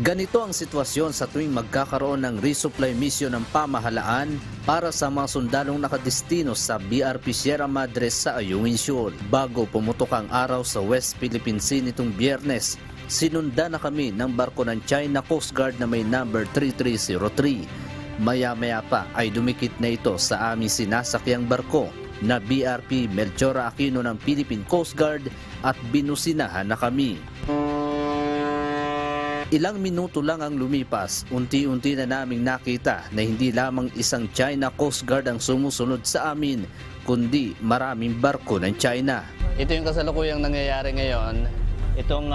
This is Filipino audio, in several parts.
Ganito ang sitwasyon sa tuwing magkakaroon ng resupply mission ng pamahalaan para sa mga sundalong nakadestino sa BRP Sierra Madre sa Ayungin Shoal. Bago pumutok ang araw sa West Philippine Sea nitong Biyernes, sinundan na kami ng barko ng China Coast Guard na may number 3303. Maya-maya pa ay dumikit na ito sa aming sinasakyang barko na BRP Melchora Aquino ng Philippine Coast Guard at binusinahan na kami. Ilang minuto lang ang lumipas, unti-unti na naming nakita na hindi lamang isang China Coast Guard ang sumusunod sa amin, kundi maraming barko ng China. Ito yung kasalukuyang nangyayari ngayon. Itong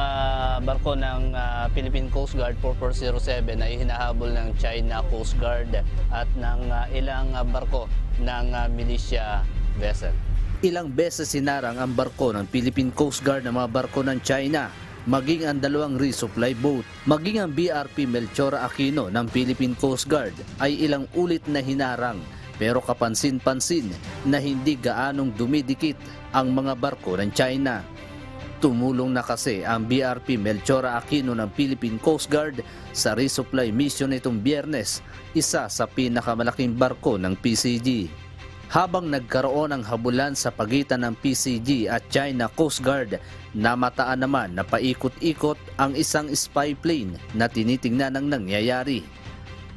barko ng Philippine Coast Guard 4407 ay hinahabol ng China Coast Guard at ng ilang barko ng militia vessel. Ilang beses sinarang ang barko ng Philippine Coast Guard ng mga barko ng China, maging ang dalawang resupply boat, maging ang BRP Melchora Aquino ng Philippine Coast Guard ay ilang ulit na hinarang, pero kapansin-pansin na hindi gaanong dumidikit ang mga barko ng China. Tumulong na kasi ang BRP Melchora Aquino ng Philippine Coast Guard sa resupply mission nitong Biyernes, isa sa pinakamalaking barko ng PCG. Habang nagkaroon ng habulan sa pagitan ng PCG at China Coast Guard, namataan naman na paikot-ikot ang isang spy plane na tinitingnan ang nangyayari.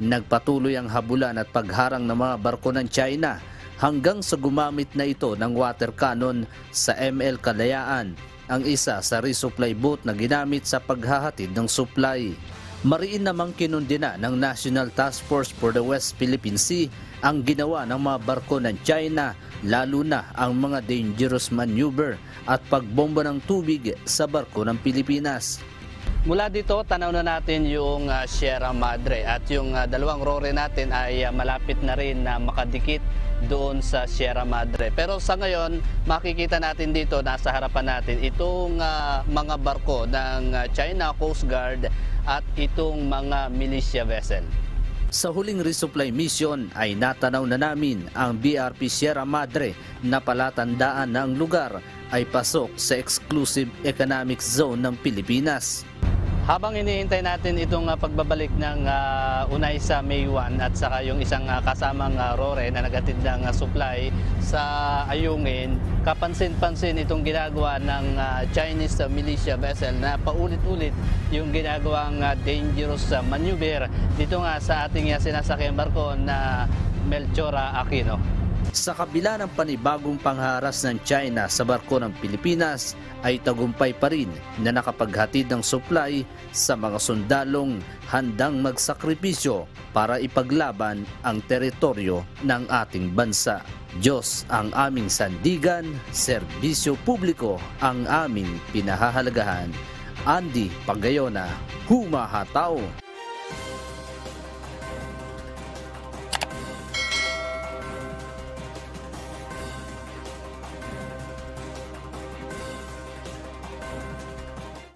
Nagpatuloy ang habulan at pagharang ng mga barko ng China hanggang sa gumamit na ito ng water cannon sa ML Kalayaan, ang isa sa resupply boat na ginamit sa paghahatid ng supply. Mariin namang kinundina ng National Task Force for the West Philippine Sea ang ginawa ng mga barko ng China, lalo na ang mga dangerous maneuver at pagbomba ng tubig sa barko ng Pilipinas. Mula dito, tanaw na natin yung Sierra Madre at yung dalawang rore natin ay malapit na rin na makadikit doon sa Sierra Madre. Pero sa ngayon, makikita natin dito, nasa harapan natin, itong mga barko ng China Coast Guard at itong mga militia vessel. Sa huling resupply mission ay natanaw na namin ang BRP Sierra Madre na palatandaan na ang lugar ay pasok sa exclusive economic zone ng Pilipinas. Habang iniintay natin itong pagbabalik ng unay sa May 1 at saka yung isang kasamang rore na nagatid ng supply sa Ayungin, kapansin-pansin itong ginagawa ng Chinese militia vessel na paulit-ulit yung ginagawang dangerous maneuver dito nga sa ating sinasakyang barko na Melchora Aquino. Sa kabila ng panibagong pangharas ng China sa barko ng Pilipinas, ay tagumpay pa rin na nakapaghatid ng supply sa mga sundalong handang magsakripisyo para ipaglaban ang teritoryo ng ating bansa. Diyos ang aming sandigan, serbisyo publiko ang aming pinahahalagahan. Andy Pagayona, Humahataw.